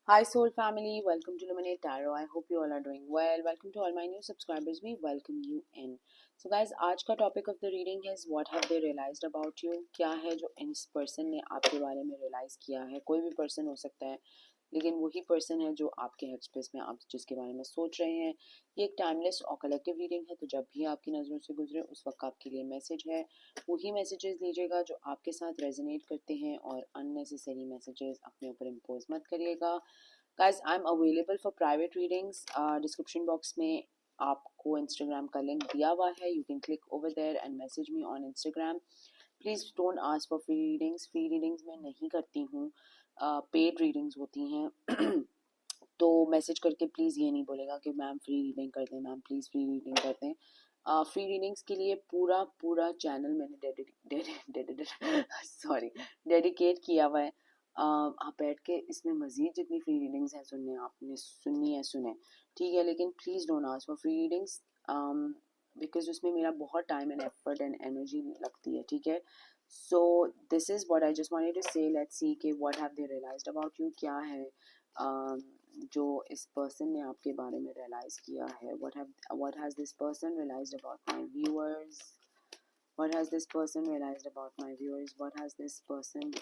Hi, Soul Family. Welcome to Luminate Tarot. I hope you all are doing well. Welcome to all my new subscribers. We welcome you in. So, guys, आज का topic of the reading is what have they realized about you. क्या है जो इस person ने आपके बारे में realize किया है. कोई भी person हो सकता है, लेकिन वही पर्सन है जो आपके हेड स्पेस में आप जिसके बारे में सोच रहे हैं. ये एक टाइमलेस और कलेक्टिव रीडिंग है, तो जब भी आपकी नज़रों से गुजरे उस वक्त आपके लिए मैसेज है. वही मैसेजेस लीजिएगा जो आपके साथ रेजोनेट करते हैं और अननेसेसरी मैसेजेस अपने ऊपर इम्पोज मत करिएगा. Guys, I am available for private readings. Description box में आपको इंस्टाग्राम का लिंक दिया हुआ है. You can click over there and message me on Instagram. Please don't ask for free readings. Free readings मैं नहीं करती हूँ, पेड रीडिंग्स होती हैं. तो मैसेज करके प्लीज़ ये नहीं बोलेगा कि मैम फ्री रीडिंग कर दें, मैम प्लीज़ फ्री रीडिंग कर दें. फ्री रीडिंग्स के लिए पूरा पूरा चैनल मैंने सॉरी डेडिकेट किया हुआ है. आप बैठ के इसमें मज़ीद जितनी फ्री रीडिंग्स हैं सुनने आपने सुननी है सुने, ठीक है, लेकिन please don't ask for free readings because उसमें मेरा बहुत time and effort and energy लगती है, ठीक है. So this is what I just wanted to say. Let's see कि what have they realised about you. क्या है जो इस पर्सन ने आपके बारे में रियलाइज़ किया है. what has this person realized about my viewers. What has this person realized about my viewers? What has this person...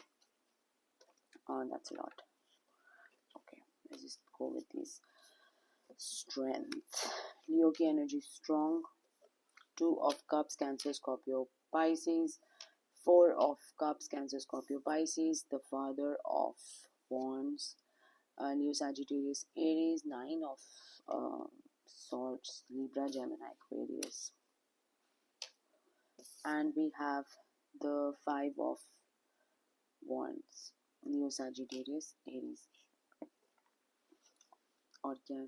Oh, that's a lot. Okay, let's just go with these. Strength. Leo की energy strong. 2 of Cups, Cancer, Scorpio, Pisces. 4 of Cups, Cancer, Scorpio, Pisces. The Father of Wands, Leo, Sagittarius, Aries. 9 of Swords, Libra, Gemini, Aquarius. And we have the 5 of Wands, Leo, Sagittarius, Aries. और क्या है?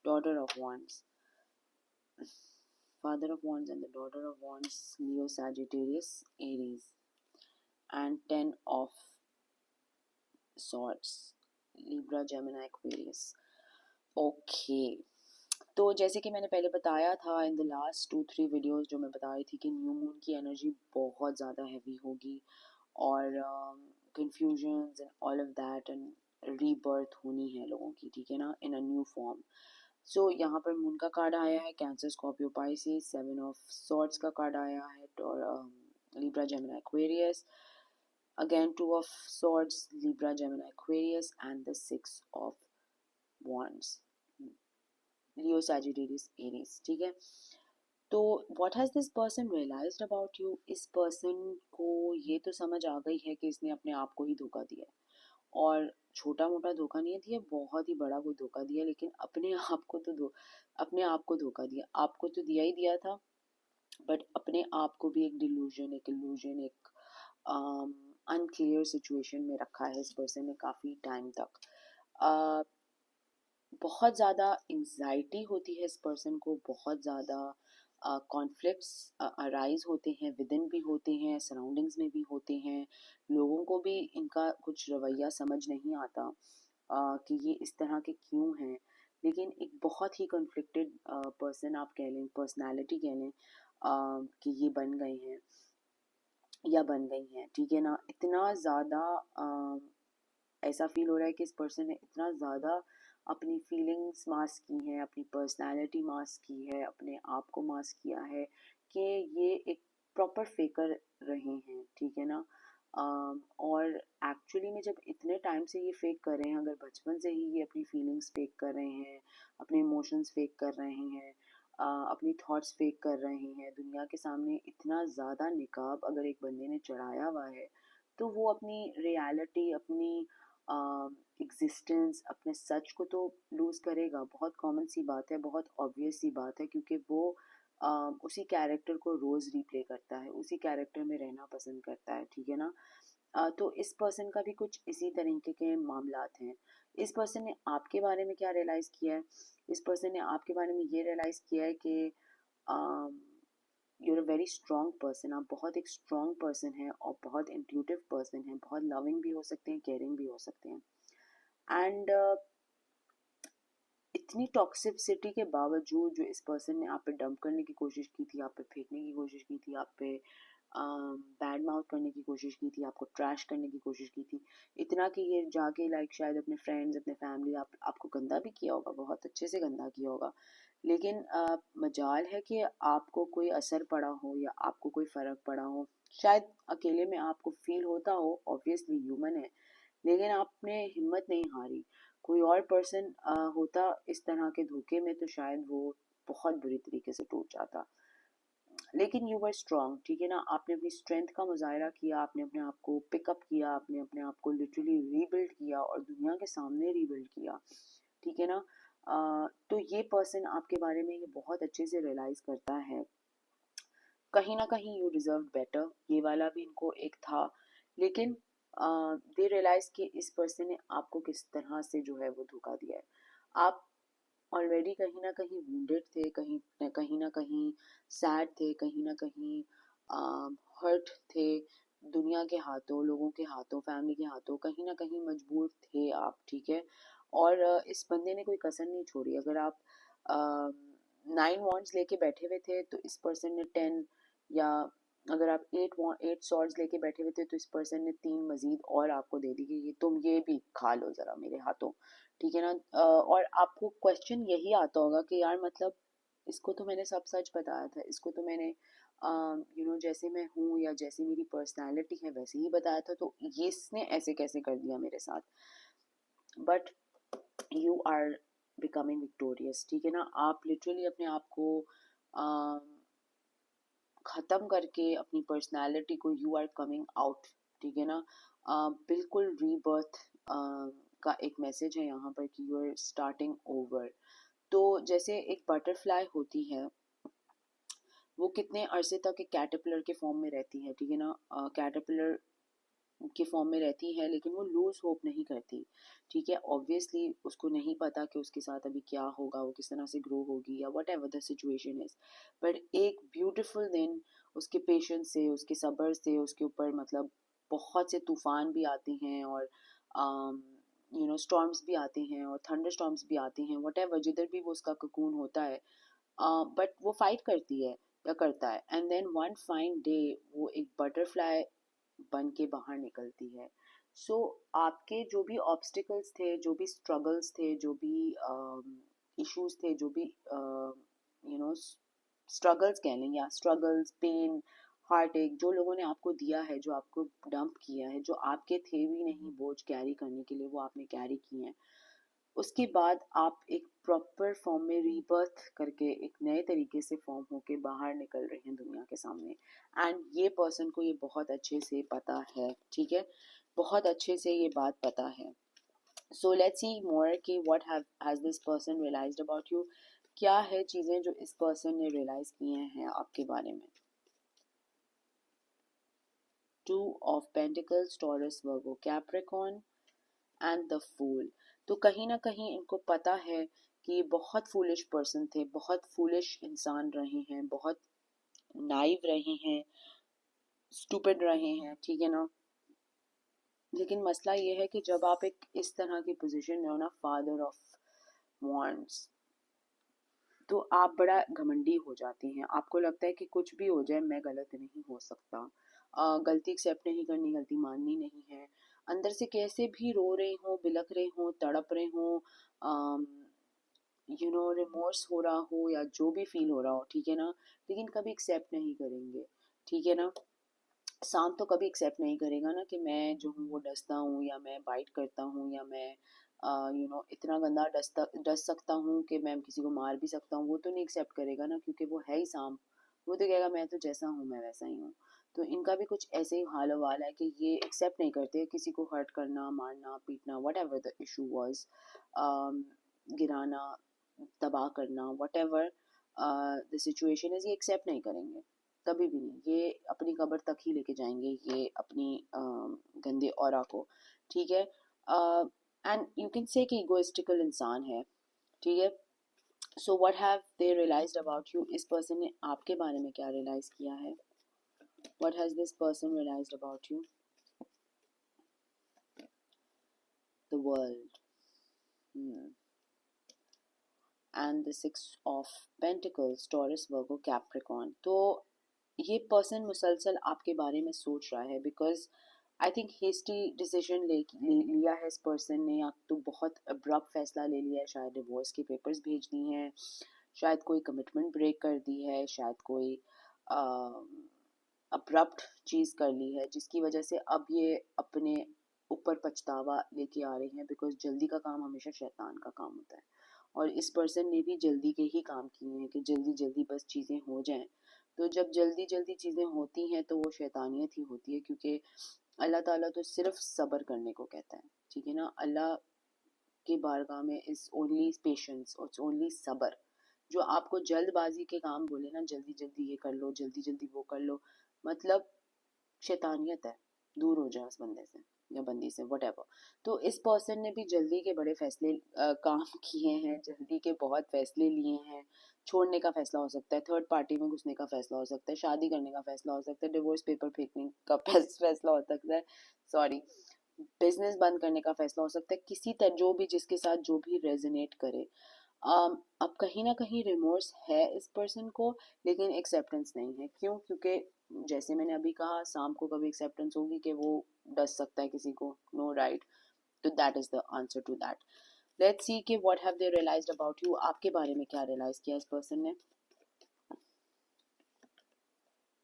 Daughter of Wands, Father of Wands and the Daughter of Wands, Leo, Sagittarius, Aries. And 10 of Swords, Libra, Gemini, Aquarius. Okay. तो जैसे कि मैंने पहले बताया था इन द लास्ट 2-3 वीडियोस जो मैं बता रही थी कि न्यू मून की एनर्जी बहुत ज़्यादा हैवी होगी और confusions and all of that and rebirth होनी है लोगों की, ठीक है ना, इन अ न्यू फॉर्म. सो यहाँ पर मून का कार्ड आया है, Cancer, Scorpio, Pisces. 7 of swords का कार्ड आया है और Libra, Gemini, Aquarius. Again 2 of swords, Libra, Gemini, Aquarius and the 6 of wands, Leo, Sagittarius, Aries, ठीक है. तो what has this person realised about you. इस पर्सन को ये तो समझ आ गई है कि इसने अपने आप को ही धोखा दिया है, और छोटा मोटा धोखा नहीं दिया, बहुत ही बड़ा कोई धोखा दिया, लेकिन अपने आप को तो अपने आप को धोखा दिया. आपको तो दिया ही दिया था, बट अपने आप को भी एक डिल्यूजन, एक इल्यूजन, एक अनक्लियर सिचुएशन में रखा है इस पर्सन ने काफ़ी टाइम तक. बहुत ज़्यादा एंजाइटी होती है इस पर्सन को, बहुत ज़्यादा कॉन्फ्लिक्ट्स अराइज होते हैं, विद इन भी होते हैं, सराउंडिंग्स में भी होते हैं. लोगों को भी इनका कुछ रवैया समझ नहीं आता कि ये इस तरह के क्यों हैं. लेकिन एक बहुत ही कॉन्फ्लिक्टेड पर्सन आप कह लें, पर्सनालिटी कह लें, कि ये बन गए हैं या बन गई हैं, ठीक है ना. इतना ज़्यादा ऐसा फील हो रहा है कि इस पर्सन ने इतना ज़्यादा अपनी फीलिंग्स मास्क की हैं, अपनी पर्सनालिटी मास्क की है, अपने आप को मास्क किया है कि ये एक प्रॉपर फेकर रहे हैं, ठीक है ना. और एक्चुअली में जब इतने टाइम से ये फेक कर रहे हैं, अगर बचपन से ही ये अपनी फीलिंग्स फेक कर रहे हैं, अपने इमोशंस फेक कर रहे हैं, अपनी थॉट्स फेक कर रहे हैं, दुनिया के सामने इतना ज़्यादा निकाब अगर एक बंदे ने चढ़ाया हुआ है, तो वो अपनी रियलिटी, अपनी एग्जिस्टेंस, अपने सच को तो लूज़ करेगा. बहुत कॉमन सी बात है, बहुत ऑब्वियस सी बात है, क्योंकि वो उसी कैरेक्टर को रोज़ रिप्ले करता है, उसी कैरेक्टर में रहना पसंद करता है, ठीक है ना. तो इस पर्सन का भी कुछ इसी तरीके के मामलात हैं. इस पर्सन ने आपके बारे में क्या रियलाइज़ किया है. इस पर्सन ने आपके बारे में ये रियलाइज़ किया है कि you're a very strong person. आप बहुत एक स्ट्रॉन्ग पर्सन हैं और बहुत इंट्यूटिव पर्सन हैं, बहुत लविंग भी हो सकते हैं, केयरिंग भी हो सकते हैं. एंड इतनी टॉक्सिसिटी के बावजूद जो इस पर्सन ने आप पे डंप करने की कोशिश की थी, आप पे फेंकने की कोशिश की थी, आप पे बैड माउथ करने की कोशिश की थी, आपको ट्रैश करने की कोशिश की थी, इतना कि ये जाके लाइक शायद अपने फ्रेंड्स, अपने फैमिली, आपको गंदा भी किया होगा, बहुत अच्छे से गंदा किया होगा। लेकिन मजाल है कि आपको कोई असर पड़ा हो या आपको कोई फ़र्क पड़ा हो। शायद अकेले में आपको फील होता हो, ऑब्वियसली ह्यूमन है, लेकिन आपने हिम्मत नहीं हारी। कोई और पर्सन होता इस तरह के धोखे में तो शायद वो बहुत बुरी तरीके से टूट जाता। लेकिन यू वर स्ट्रांग, ठीक है ना, आपने अपनी स्ट्रेंथ का मुजाहरा किया, आपने अपने आप को पिकअप किया, आपने अपने आप को लिटरली रीबिल्ड किया और दुनिया के सामने रीबिल्ड किया, ठीक है ना। तो ये पर्सन आपके बारे में ये बहुत अच्छे से रियलाइज करता है, कहीं ना कहीं यू डिजर्व बेटर, ये वाला भी इनको एक था। लेकिन दे रियलाइज कि इस पर्सन ने आपको किस तरह से जो है वो धोखा दिया है। आप ऑलरेडी कहीं ना कहीं वुंडेड थे, कहीं ना कहीं सैड थे, कहीं ना कहीं हर्ट थे, दुनिया के हाथों, लोगों के हाथों, फैमिली के हाथों, कहीं ना कहीं मजबूर थे आप, ठीक है। और इस बंदे ने कोई कसर नहीं छोड़ी। अगर आप 9 वॉन्ड्स लेके बैठे हुए थे तो इस पर्सन ने 10, या अगर आप 8 सॉर्ड्स लेके बैठे हुए थे तो इस पर्सन ने 3 मजीद और आपको दे दी कि ये तुम ये भी खा लो ज़रा मेरे हाथों, ठीक है ना। और आपको क्वेश्चन यही आता होगा कि यार मतलब इसको तो मैंने सब सच बताया था, इसको तो मैंने जैसे मैं हूँ या जैसे मेरी पर्सनालिटी है वैसे ही बताया था, तो ये इसने ऐसे कैसे कर दिया मेरे साथ। But you are becoming victorious, ठीक है ना। आप लिटरली अपने आप को ख़त्म करके अपनी पर्सनालिटी को यू आर कमिंग आउट, ठीक है ना। बिल्कुल रीबर्थ का एक मैसेज है यहाँ पर कि यू आर स्टार्टिंग ओवर। तो जैसे एक बटरफ्लाई होती है, वो कितने अरसे तक एक कैटरपिलर के फॉर्म में रहती है, ठीक है ना, कैटरपिलर के फॉर्म में रहती है, लेकिन वो लूज होप नहीं करती, ठीक है। ऑब्वियसली उसको नहीं पता कि उसके साथ अभी क्या होगा, वो किस तरह से ग्रो होगी या what ever the situation is. But एक ब्यूटिफुल दिन उसके पेशेंस से, उसके सब्र से उसके ऊपर मतलब बहुत से तूफान भी आते हैं और स्टॉर्म्स भी आते हैं और थंडर स्टॉर्म्स भी आते हैं, वट एवर जिधर भी वो उसका ककून होता है, बट वो फाइट करती है या करता है, and then one fine day वो एक बटरफ्लाई बन के बाहर निकलती है। सो आपके जो भी ऑब्स्टिकल्स थे, जो भी स्ट्रगल्स थे, जो भी इश्यूज थे, जो भी स्ट्रगल्स कह लें, या स्ट्रगल्स, पेन, हार्ट एक जो लोगों ने आपको दिया है, जो आपको डंप किया है, जो आपके थे भी नहीं बोझ कैरी करने के लिए, वो आपने कैरी किए हैं। उसके बाद आप एक प्रॉपर फॉर्म में रीबर्थ करके एक नए तरीके से फॉर्म होके बाहर निकल रहे हैं दुनिया के सामने। एंड ये पर्सन को ये बहुत अच्छे से पता है, ठीक है, बहुत अच्छे से ये बात पता है। सो लेट्स सी मोर कि what has this person realised about you. क्या है चीज़ें जो इस पर्सन ने रियलाइज किए हैं आपके बारे में। 2 of pentacles, Taurus, Virgo, Capricorn and the fool. तो कहीं ना कहीं इनको पता है कि बहुत फूलिश पर्सन थे, बहुत फूलिश इंसान रहे हैं, बहुत नाइव रहे हैं, स्टूपिड रहे हैं, ठीक है ना। लेकिन मसला ये है कि जब आप एक इस तरह की पोजीशन में हो ना, फादर ऑफ वॉन्ड्स, तो आप बड़ा घमंडी हो जाते हैं। आपको लगता है कि कुछ भी हो जाए मैं गलत नहीं हो सकता, गलती एक्सेप्ट नहीं करनी, गलती माननी नहीं है। अंदर से कैसे भी रो रहे हो, बिलख रहे हो, तड़प रहे हो, रिमोर्स हो रहा हो या जो भी फील हो रहा हो, ठीक है ना, लेकिन कभी एक्सेप्ट नहीं करेंगे, ठीक है ना। सांप तो कभी एक्सेप्ट नहीं करेगा ना कि मैं जो हूँ वो डसता हूँ, या मैं बाइट करता हूँ, या मैं इतना गंदा डस सकता हूँ कि मैं किसी को मार भी सकता हूँ। वो तो नहीं एक्सेप्ट करेगा ना, क्योंकि वो है ही सांप। वो तो कहेगा मैं तो जैसा हूँ मैं वैसा ही हूँ। तो इनका भी कुछ ऐसे ही हाल वाल है कि ये एक्सेप्ट नहीं करते किसी को हर्ट करना, मारना, पीटना, what ever the issue was, गिराना, तबाह करना, what ever the situation is, ये एक्सेप्ट नहीं करेंगे कभी भी नहीं। ये अपनी कब्र तक ही लेके जाएंगे ये अपनी गंदे ऑरा को, ठीक है। एंड यू कैन से कि इगोइस्टिकल इंसान है, ठीक है। So what have they realised about you, इस पर्सन ने आपके बारे में क्या रियलाइज किया है। What has this person realised about you. The world and the 6 of pentacles, Taurus, Virgo, Capricorn. तो ये पर्सन मुसलसल आपके बारे में सोच रहा है, because I think hasty decision लिया है इस पर्सन ने, या तो बहुत अब्रप्ट फैसला ले लिया है, शायद डिवोर्स के पेपर्स भेज दिए हैं, शायद कोई कमिटमेंट ब्रेक कर दी है, शायद कोई अब्रप्ट चीज़ कर ली है जिसकी वजह से अब ये अपने ऊपर पछतावा लेके आ रही हैं, बिकॉज जल्दी का काम हमेशा शैतान का काम होता है। और इस पर्सन ने भी जल्दी के ही काम किए हैं कि जल्दी जल्दी बस चीज़ें हो जाएं। तो जब जल्दी जल्दी चीज़ें होती हैं तो वो शैतानियत ही होती है, क्योंकि अल्लाह ताला तो सिर्फ सब्र करने को कहता है, ठीक है ना। अल्लाह की बारगाह में इज ओनली पेशेंस और ओनली सब्र। जो आपको जल्दबाजी के काम बोले ना, जल्दी जल्दी ये कर लो, जल्दी जल्दी वो कर लो, मतलब शैतानियत है। दूर हो जाए उस बंदे से या बंदी से, वट एवर। तो इस पर्सन ने भी जल्दी के बड़े फैसले काम किए हैं, जल्दी के बहुत फैसले लिए हैं। छोड़ने का फैसला हो सकता है, थर्ड पार्टी में घुसने का फैसला हो सकता है, शादी करने का फैसला हो सकता है, डिवोर्स पेपर फेंकने का फैसला हो सकता है, सॉरी, बिजनेस बंद करने का फैसला हो सकता है, किसी तरह जो भी जिसके साथ जो भी रेजोनेट करे। अब कहीं ना कहीं रिमोर्स है इस पर्सन को, लेकिन एक्सेप्टेंस नहीं है। क्यों? क्योंकि जैसे मैंने अभी कहा, शाम को कभी एक्सेप्टेंस होगी कि वो डस सकता है किसी को, नो राइट। तो that is the answer to that. Let's see कि what have they realised about you. आपके बारे में क्या रियलाइज किया इस पर्सन ने?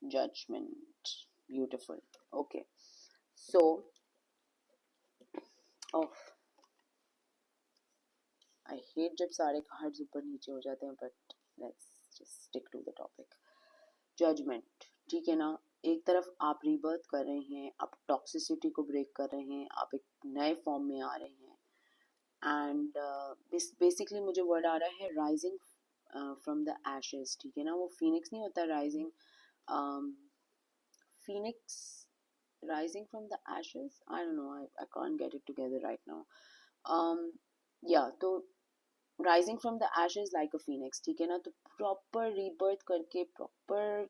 Judgement, beautiful, okay. So I hate जब सारे कार्ड्स ऊपर नीचे हो जाते हैं, but let's just stick to the topic. Judgement, ठीक है ना। एक तरफ आप रीबर्थ कर रहे हैं, आप टॉक्सिसिटी को ब्रेक कर रहे हैं, आप एक नए फॉर्म में आ रहे हैं, एंड बेसिकली मुझे वर्ड आ रहा है राइजिंग फ्रॉम द एशेस, ठीक है ना। वो फिनिक्स नहीं होता rising, Phoenix rising from the ashes, I don't know, I can't get it together right now. या तो rising from the ashes like a Phoenix, ठीक है ना। तो प्रॉपर रीबर्थ करके, प्रॉपर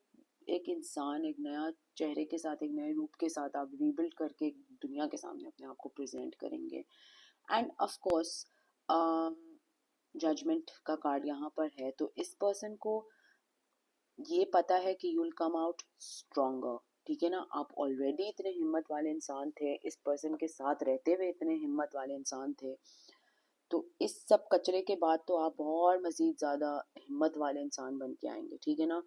एक इंसान एक नया चेहरे के साथ, एक नए रूप के साथ आप रीबिल्ड करके दुनिया के सामने अपने आप को प्रेजेंट करेंगे। एंड ऑफ कोर्स जजमेंट का कार्ड यहाँ पर है, तो इस पर्सन को ये पता है कि you will come out stronger, ठीक है ना। आप ऑलरेडी इतने हिम्मत वाले इंसान थे, इस पर्सन के साथ रहते हुए इतने हिम्मत वाले इंसान थे, तो इस सब कचरे के बाद तो आप और मजीद ज़्यादा हिम्मत वाले इंसान बन के आएंगे, ठीक है ना।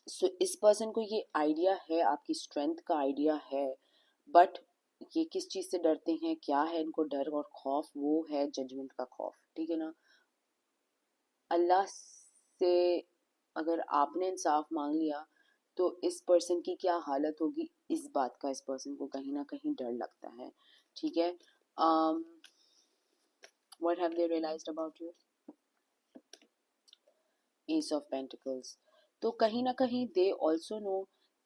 सो इस पर्सन को ये आइडिया है, आपकी स्ट्रेंथ का आइडिया है, बट ये किस चीज़ से डरते हैं, क्या है इनको डर और खौफ? वो है जजमेंट का खौफ, ठीक है ना। अल्लाह से अगर आपने इंसाफ मांग लिया तो इस पर्सन की क्या हालत होगी, इस बात का इस पर्सन को कहीं ना कहीं डर लगता है, ठीक है। What have they realized about you? Ace of Pentacles. तो कहीं ना कहीं दे ऑल्सो नो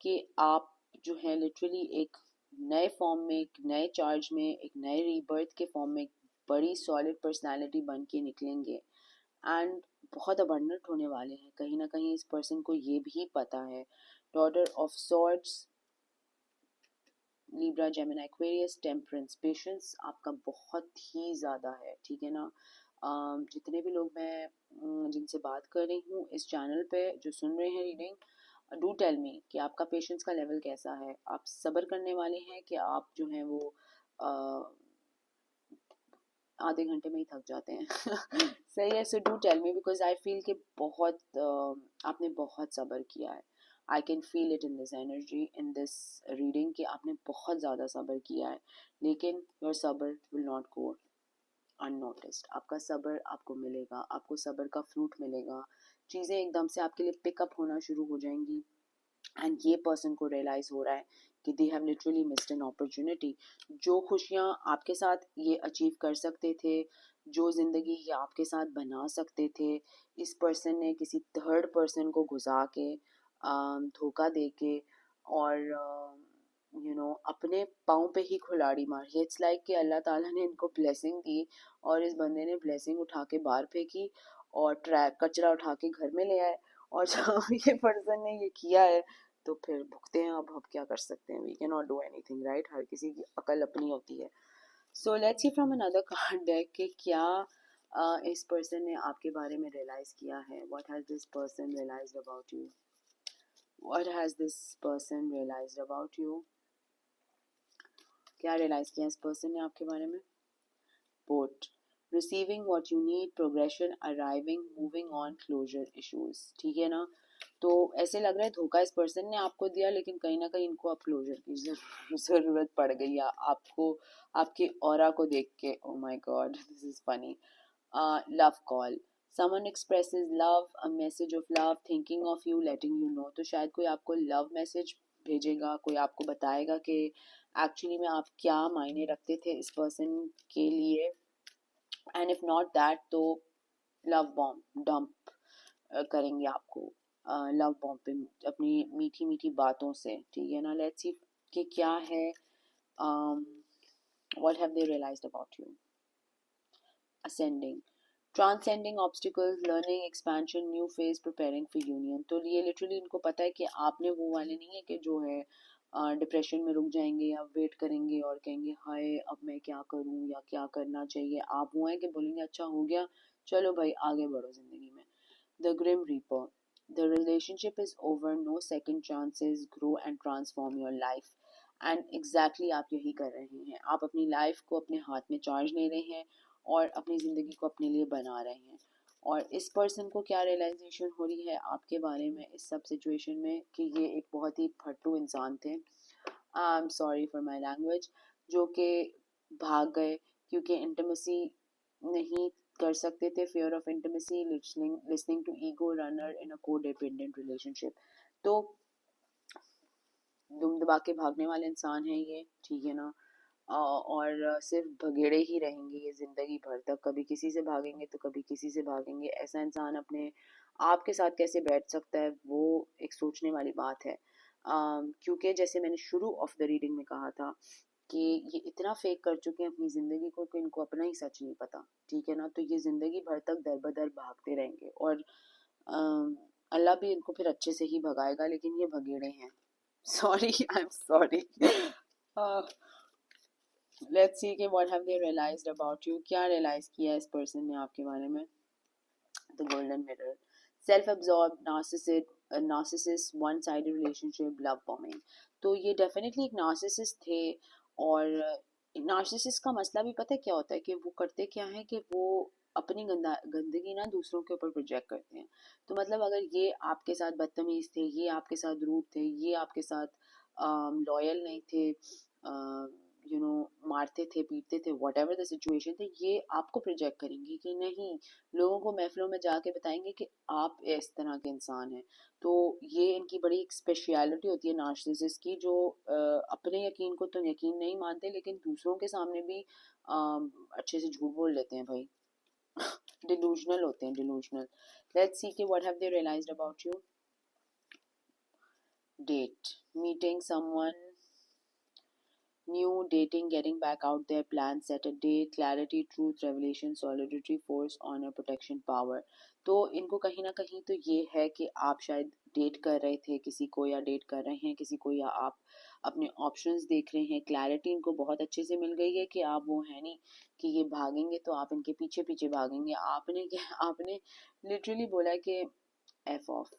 कि आप जो है लिटरली एक नए फॉर्म में, एक नए चार्ज में, एक नए रीबर्थ के फॉर्म में एक बड़ी सॉलिड पर्सनालिटी बन के निकलेंगे, एंड बहुत अबंडेंट होने वाले हैं। कहीं ना कहीं इस पर्सन को ये भी पता है। Daughter of swords, Libra, Gemini, Aquarius, temperance, patience आपका बहुत ही ज़्यादा है, ठीक है ना। जितने भी लोग मैं जिनसे बात कर रही हूँ इस चैनल पे जो सुन रहे हैं रीडिंग, डू टेल मी कि आपका पेशेंस का लेवल कैसा है। आप सब्र करने वाले हैं कि आप जो हैं वो आधे घंटे में ही थक जाते हैं? सही है। So do tell me, because I feel कि बहुत आपने बहुत सब्र किया है। I can feel it in this energy, in this reading, कि आपने बहुत ज़्यादा सब्र किया है, लेकिन योर सब्र विल नॉट गो अननोटिस्ड। आपका सब्र आपको मिलेगा, आपको सब्र का फ्रूट मिलेगा, चीज़ें एकदम से आपके लिए पिकअप होना शुरू हो जाएंगी। एंड ये पर्सन को रियलाइज हो रहा है कि they have literally missed an opportunity. जो खुशियाँ आपके साथ ये अचीव कर सकते थे, जो ज़िंदगी ये आपके साथ बना सकते थे, इस पर्सन ने किसी थर्ड पर्सन को घुसा के, धोखा दे के, और अपने पाँव पे ही कुल्हाड़ी मारी। इट्स लाइक कि अल्लाह ताला ने इनको ब्लेसिंग दी और इस बंदे ने ब्लेसिंग उठा के बाहर फेंकी और ट्रैक कचरा उठा के घर में ले आए। और जब ये पर्सन ने ये किया है तो फिर भुगते हैं। अब क्या कर सकते हैं, we can not do anything, right. हर किसी की अकल अपनी होती है। So let's see from another card deck कि क्या इस पर्सन ने आपके बारे में रियलाइज किया है। What has this person realised about you? What has this person realized about you? क्या realize किया इस person ने आपके बारे में? Both. Receiving what you need, progression, arriving, moving on, closure issues. ठीक है ना? तो ऐसे लग रहा है धोखा इस पर्सन ने आपको दिया, लेकिन कहीं ना कहीं इनको अब क्लोजर की जरूरत पड़ गई है आपको, आपके ऑरा को देख के. Oh my God, this is funny. Love call. Someone expresses love, a message of love, thinking of you, letting you know. तो शायद कोई आपको लव मैसेज भेजेगा, कोई आपको बताएगा कि एक्चुअली में आप क्या मायने रखते थे इस पर्सन के लिए. एंड इफ नॉट दैट तो लव बॉम्ब डंप करेंगे आपको, लव बॉम्ब पे अपनी मीठी मीठी बातों से. ठीक है ना? लेट्स सी कि क्या है. What have they realised about you? Ascending. Transcending obstacles, learning, expansion, new phase, preparing for union. तो ये लिटरली इनको पता है कि आपने वो वाले नहीं है कि जो है डिप्रेशन में रुक जाएंगे या वेट करेंगे और कहेंगे हाय अब मैं क्या करूं या क्या करना चाहिए. आप वो हैं कि बोलेंगे अच्छा हो गया, चलो भाई आगे बढ़ो जिंदगी में. The Grim Reaper. The relationship is over, no second chances, grow and transform your life. And exactly आप यही कर रहे हैं. आप अपनी लाइफ को अपने हाथ में चार्ज ले रहे हैं और अपनी ज़िंदगी को अपने लिए बना रहे हैं. और इस पर्सन को क्या रियलाइजेशन हो रही है आपके बारे में इस सब सिचुएशन में कि ये एक बहुत ही फट्टू इंसान थे. आई am sorry for my language. जो कि भाग गए क्योंकि इंटीमेसी नहीं कर सकते थे. Fear of intimacy, listening to ego, runner in a codependent relationship. तो दुम दबा के भागने वाले इंसान हैं ये. ठीक है ना? और सिर्फ भगेड़े ही रहेंगे ये ज़िंदगी भर तक. कभी किसी से भागेंगे तो कभी किसी से भागेंगे. ऐसा इंसान अपने आप के साथ कैसे बैठ सकता है, वो एक सोचने वाली बात है. क्योंकि जैसे मैंने शुरू ऑफ द रीडिंग में कहा था कि ये इतना फेक कर चुके हैं अपनी ज़िंदगी को कि इनको अपना ही सच नहीं पता. ठीक है ना? तो ये ज़िंदगी भर तक दर बदर भागते रहेंगे और अल्लाह भी इनको फिर अच्छे से ही भगाएगा, लेकिन ये भगेड़े हैं. Sorry, I am sorry. Let's see कि what have they realised about you. क्या रियलाइज किया इस पर्सन ने आपके बारे में? The golden mirror. Self absorb, narcissist, one sided relationship, love bombing. तो ये डेफिनेटली एक नार्सिसिस्ट थे. और नार्सिसिस्ट का मसला भी पता है क्या होता है कि वो करते क्या है कि वो अपनी गंदगी ना दूसरों के ऊपर प्रोजेक्ट करते हैं. तो मतलब अगर ये आपके साथ बदतमीज थे, ये आपके साथ रूड थे, ये आपके साथ लॉयल नहीं थे, यू नो मारते थे, पीटते थे, वट एवर द सिचुएशन थे, ये आपको प्रोजेक्ट करेंगे कि नहीं. लोगों को महफिलों में जाके बताएंगे कि आप इस तरह के इंसान हैं. तो ये इनकी बड़ी एक स्पेशलिटी होती है नार्सिसिस्ट की, जो अपने यकीन को तो यकीन नहीं मानते लेकिन दूसरों के सामने भी अच्छे से झूठ बोल लेते हैं भाई. डिलूजनल होते हैं, डिलूजनल. लेट्स सी कि what have they realised about you. Date. Meeting someone new, dating, getting back out there, plan, set a date, clarity, truth, revelation, solidity, force, honor, protection, power. तो इनको कहीं ना कहीं तो ये है कि आप शायद डेट कर रहे थे किसी को, या डेट कर रहे हैं किसी को, या आप अपने ऑप्शंस देख रहे हैं. क्लैरिटी इनको बहुत अच्छे से मिल गई है कि आप वो है नहीं कि ये भागेंगे तो आप इनके पीछे पीछे भागेंगे. आपने क्या, आपने लिटरली बोला है कि एफ ऑफ.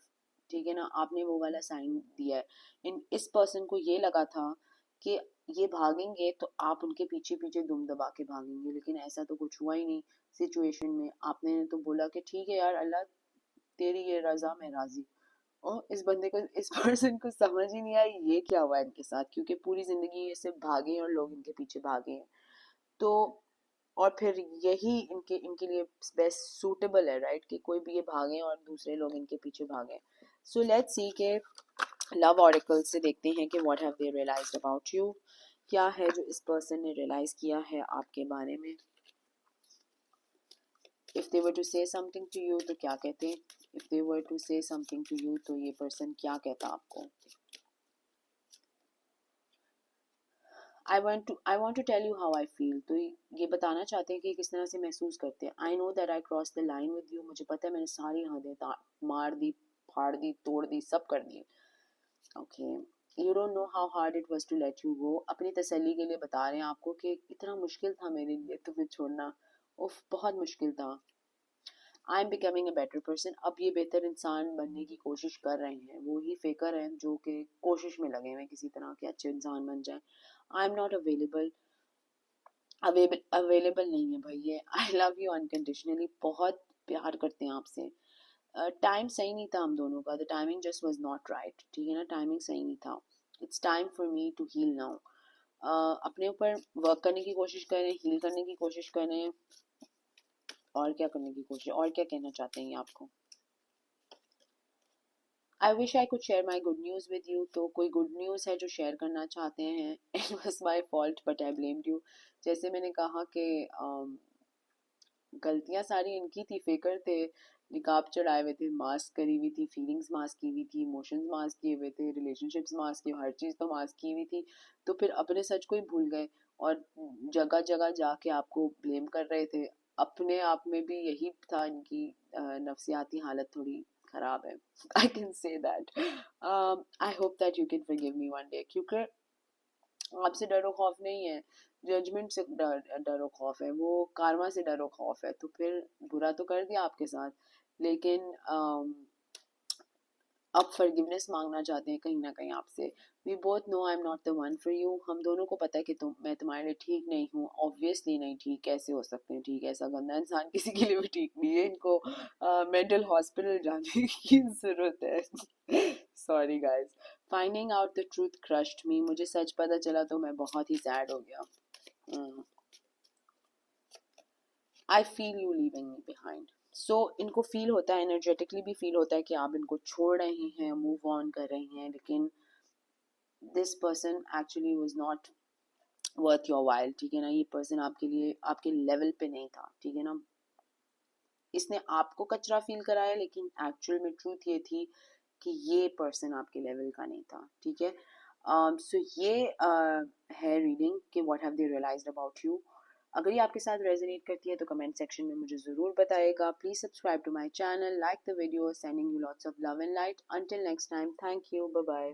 ठीक है ना? आपने वो वाला साइन दिया है. इस पर्सन को ये लगा था कि ये भागेंगे तो आप उनके पीछे पीछे दुम दबा के भागेंगे, लेकिन ऐसा तो कुछ हुआ ही नहीं सिचुएशन में. आपने तो बोला कि ठीक है यार अल्लाह तेरी ये रजा मैं राजी. और इस बंदे को, इस पर्सन को समझ ही नहीं आई ये क्या हुआ इनके साथ, क्योंकि पूरी जिंदगी ये सिर्फ भागे और लोग इनके पीछे भागे हैं. तो और फिर यही इनके इनके लिए बेस्ट सूटेबल है, राइट, कि कोई भी ये भागे और दूसरे लोग इनके पीछे भागे. सो लेट्स सी के लव ऑरिकल से देखते हैं कि what have they realised about you. क्या है जो इस पर्सन ने रियलाइज किया है आपके बारे में. If they were to say something to you तो क्या कहते हैं. If they were to say something to you तो ये पर्सन क्या कहता आपको. I want to tell you how I feel. तो ये बताना चाहते हैं कि किस तरह से महसूस करते हैं. I know that I cross the line with you. मुझे पता है मैंने सारी हदें मार दी, फाड़ दी, तोड़ दी, सब कर दी. Okay. You don't know how hard it was to let you go. अपनी तसल्ली के लिए बता रहे हैं आपको कि इतना मुश्किल था मेरे लिए तुम्हें छोड़ना. उफ, बहुत मुश्किल था. I am becoming a better person. अब ये बेहतर इंसान बनने की कोशिश कर रहे हैं, वो ही फेकर हैं जो कि कोशिश में लगे हुए किसी तरह के अच्छे इंसान बन जाए। आई एम नॉट अवेलेबल, अवेलेबल नहीं है भाई ये। आई लव यू अनकंडीशनली, बहुत प्यार करते हैं आपसे। टाइम सही नहीं था हम दोनों का, the timing just was not right, ठीक है ना, टाइमिंग सही नहीं था। It's time for me to heal now. अपने ऊपर वर्क करने की कोशिश करें, हील करने की कोशिश करें, और क्या करने की कोशिश, और क्या कहना चाहते हैं ये आपको। I wish I could share my good news with you. तो कोई गुड न्यूज़ है जो शेयर करना चाहते हैं? It was my fault but I blamed you. जैसे मैंने कहा कि गलतियां सारी इनकी थी, फेकर थे, निकाब चढ़ाए हुए थे, मास्क करी हुई थी, फीलिंग्स मास्क की हुई थी, इमोशंस मास्क किए हुए थे, रिलेशनशिप्स मास्क की, हर चीज़ तो मास्क की हुई थी। तो फिर अपने सच को ही भूल गए और जगह जगह जाके आपको ब्लेम कर रहे थे। अपने आप में भी यही था, इनकी नफसियाती हालत थोड़ी खराब है। I can say that. I hope that you can forgive me one day, क्योंकि आपसे डरो खौफ नहीं है, जजमेंट से डरो खौफ है, वो कारमा से डरो खौफ है। तो फिर बुरा तो कर दिया आपके साथ, लेकिन अब फॉरगिवनेस मांगना चाहते हैं कहीं ना कहीं आपसे। We both know I am not the one for you. हम दोनों को पता है कि मैं तुम्हारे लिए ठीक नहीं हूँ। ऑब्वियसली नहीं ठीक, कैसे हो सकते हैं ठीक? ऐसा गंदा इंसान किसी के लिए भी ठीक नहीं है, इनको मेंटल हॉस्पिटल जाने की जरूरत है। Sorry guys, finding out the truth crushed me. मुझे सच पता चला तो मैं बहुत ही सैड हो गया। I feel you leaving me behind. So इनको फील होता है, एनर्जेटिकली भी फील होता है कि आप इनको छोड़ रहे हैं, मूव ऑन कर रहे हैं, लेकिन this person actually was not worth your while, ठीक है ना। ये पर्सन आपके लिए, आपके लेवल पे नहीं था, ठीक है ना। इसने आपको कचरा फील कराया, लेकिन एक्चुअल में ट्रूथ ये थी कि ये पर्सन आपके लेवल का नहीं था, ठीक है। सो ये है रीडिंग कि what have they realised about you. अगर ये आपके साथ रेजोनेट करती है तो कमेंट सेक्शन में मुझे ज़रूर बताइएगा। Please subscribe to my channel, like the video, sending you lots of love and light. Until next time, thank you, bye bye.